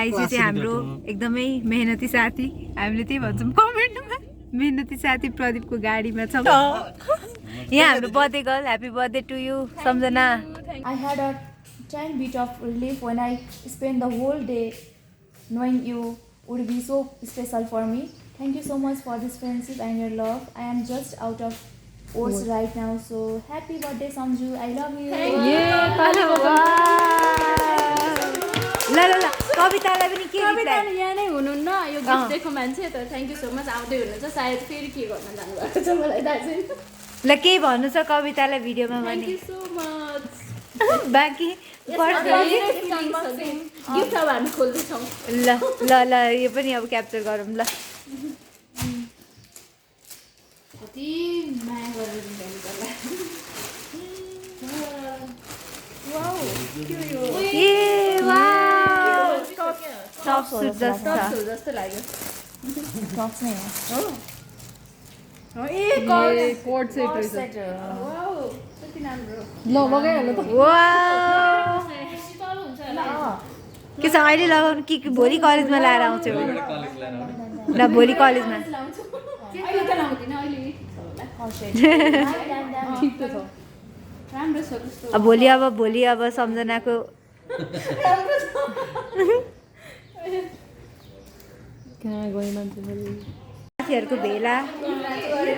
आइसु चाहिँ हाम्रो एकदमै मेहनती साथी हामीले त्यही भन्छौँ कमेन्टमा मेहनती साथी प्रदीपको गाडीमा छ यहाँ हाम्रो birthday girl happy birthday to you Samjhana I had a tiny bit of relief when I spent the whole day knowing you would be so special for me. Thank you so much for this friendship and your love. I am just out of words right now. So happy birthday, Samju. I love you. ल ल ल कवितालाई पनि के कविता यहाँ नै हुनुहुन्न यो गिफ्ट दिएको मान्छे त थ्याङ्क यू सो मच आउँदै हुनुहुन्छ सायद फेरि के गर्न जानुभएको छ मलाई थाहा छैन ल केही भन्नु छ कवितालाई भिडियोमा थ्याङ्क भने यू सो मच बाँकी गिफ्ट अब हामी खोल्दैछौँ ल ल ल यो पनि अब क्याप्चर गरौँ ल कति माया गरेर दिनु पर्ला ए वाउ टप सुट जस्तो जस्तो लाग्यो Socks नै हो. कोट सेट रहेछ वाउ कति राम्रो ल लगाइहाल्नु त वाउ शीतल हुन्छ होला के छ अहिले लगाउनु कि भोलि कलेजमा लाएर आउँछौ ल भोलि कलेजमा लाउँछु अहिले त लाउँदिन अहिले ठिक त छ राम्रो छ कस्तो अब भोलि अब सम्झनाको कहाँ गयो मान्छे साथीहरूको भेला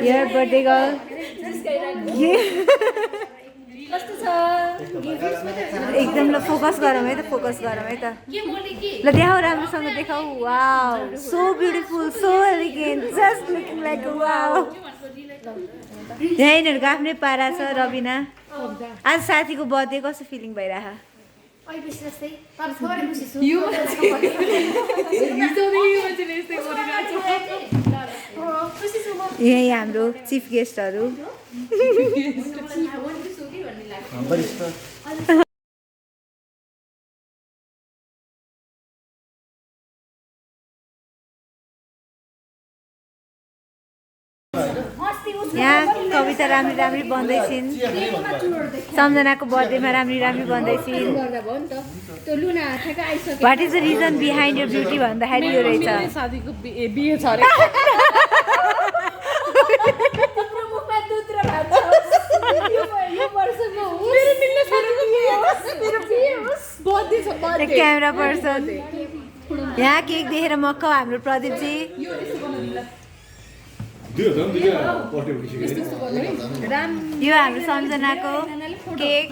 हियर बर्थडे गर्ल कस्तो छ एकदम ल फोकस गरौँ है त फोकस गरौँ है त ल देखाऊ राम्रोसँग देखाऊ wow so beautiful so elegant just looking like wow यहाँ यिनीहरूको आफ्नै पारा छ रबिना आज साथीको बर्थडे कस्तो फिलिङ भइरह यही हाम्रो चिफ गेस्टहरू यहाँ कविता राम्री राम्री बन्दैछिन् सम्झनाको बर्थडेमा राम्री राम्री बन्दैछिन् what is the reason behind your beauty भन्दाखेरि यो रहेछ साथीको बिहे छ अरे क्यामेरा पर्सन यहाँ केक देखेर मक्क हाम्रो प्रदीपजी यो हाम्रो सम्झनाको केक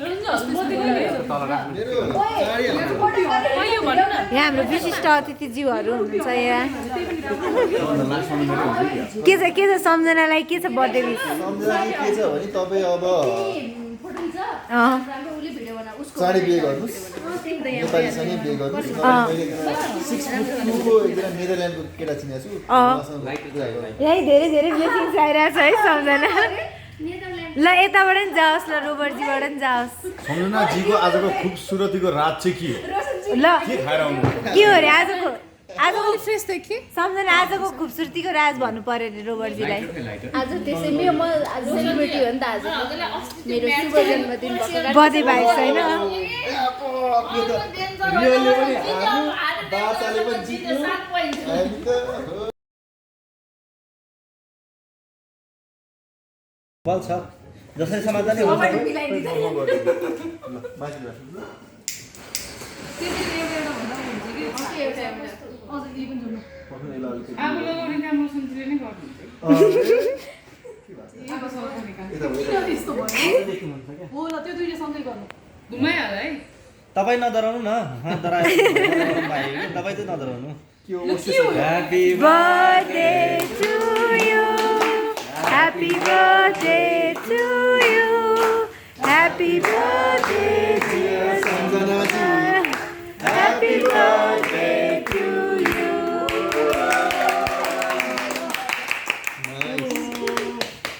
यहाँ हाम्रो विशिष्ट अतिथिज्यूहरू हुनुहुन्छ यहाँ के छ सम्झनालाई के छ बर्थडे विश के छ भने तपाईँ अब चाँडै बिहे गर्नुहोस् नेपालीसँगै बिहे गर्नुहोस् मैले 6 फुट 2 को एकजना नेदरल्यान्डको केटा चिनेको छु यही धेरै धेरै ब्लेसिङ्स आइरहेको छ है सम्झना ल यताबाट नि जाओस् ल रोबर्टजीबाट नि जाओस् सम्झना जीको आजको खुबसुरतीको रात चाहिँ के हो ल के खाएर आउनु के हो रे आजको फ्रेस थियो कि सम्झना आजको खुबसुरतीको राज भन्नु पर्यो अरे रोबर्टजीलाई आज त्यसै म आज सेलिब्रेटी हो नि त आज मेरो शुभ जन्मदिन भएको बर्थडे भाइ छैन रियलले पनि हार्नु बाचाले पनि जित्नु हामी त बल छ जसरी समाधान नै हुन्छ तपाईँ नडराउनु न तपाईँ चाहिँ नडराउनु happy birthday to you happy birthday to you happy birthday dear Samjhana happy birthday to you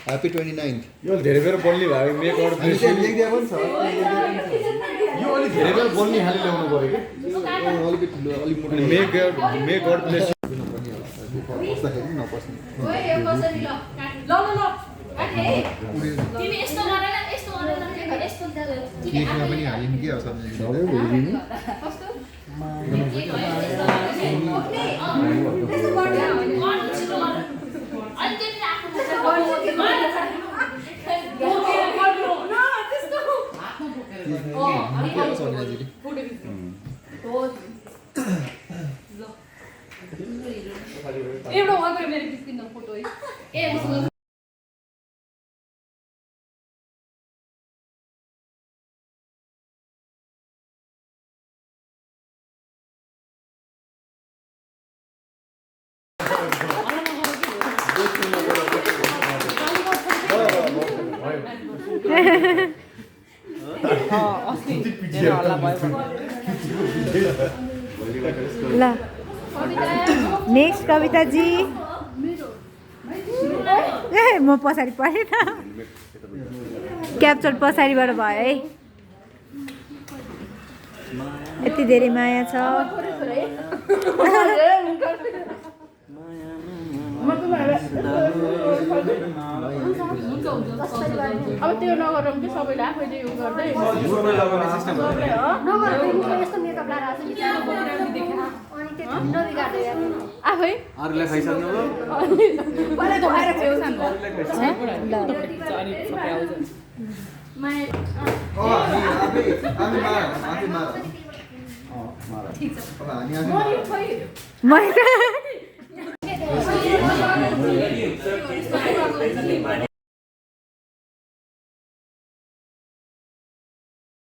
happy 29th यो धेरै बेर बोल्ने भयो मेक आउट लेख्दै पनि छ यो अलि धेरै बेर बोल्ने खाली ल्याउनु पर्यो कि अलिकति ठुलो अलिक मोटो मेक आउट प्लेस बस्दाखेरि नपस्ने तिमी यस्तो गरेन यस्तो गरेन यस्तो केकमा पनि हालिन् के अब कस्तो मायाजीले एउटा उहाँको मेरो बिस्किन फोटो है ए मसँग ल नेक्स्ट कविता जी ए म पछाडि परेँ त क्याप्चर पछाडिबाट भयो है यति धेरै माया छ अब त्यो नगरौँ कि सबैले आफैले यो गर्दै आफै अरूलाई खाइसक्नु मैले